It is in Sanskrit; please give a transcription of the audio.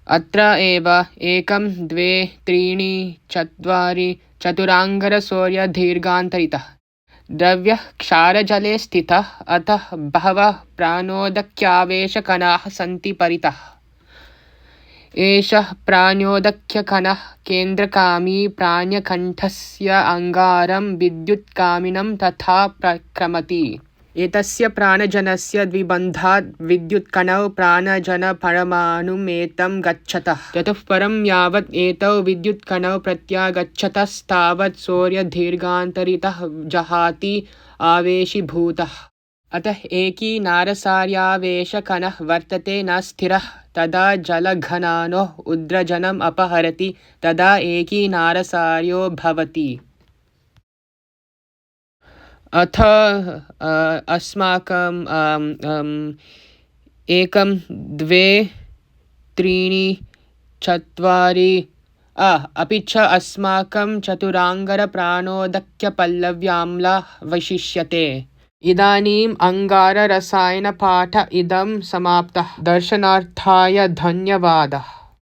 अत्र एव 1 2 3 4 चतुराङ्गरसौर्यदीर्घान्तरितः द्रव्यः क्षारजले स्थितः अतः बहवः प्राणोदक्यावेशकणाः सन्ति परितः। एषः प्राणोदक्यकणः केन्द्रकामी प्राणकण्ठस्य अङ्गारं विद्युत्कामिनं तथा प्रक्रमति। एतस्य प्राणजनस्य द्विबन्धात् विद्युत्कणौ प्राणजनपरमाणुमेतं गच्छतः। ततः परं यावत् एतौ विद्युत्कणौ प्रत्यागच्छतस्तावत् सौर्यदीर्घान्तरितः जहाति आवेशीभूतः। अतः एकी नारसार्यावेशकणः वर्तते न स्थिरः तदा जलघनानोः उद्रजनम् अपहरति तदा एकी नारसार्यो भवति। अथ अस्माकं 1 2 3 4 अपि च अस्माकं चतुराङ्गरप्राणोदक्यपल्लव्याम्ला वैशिष्यते। इदानीम् अङ्गाररसायनपाठ इदं समाप्तः। दर्शनार्थाय धन्यवादः।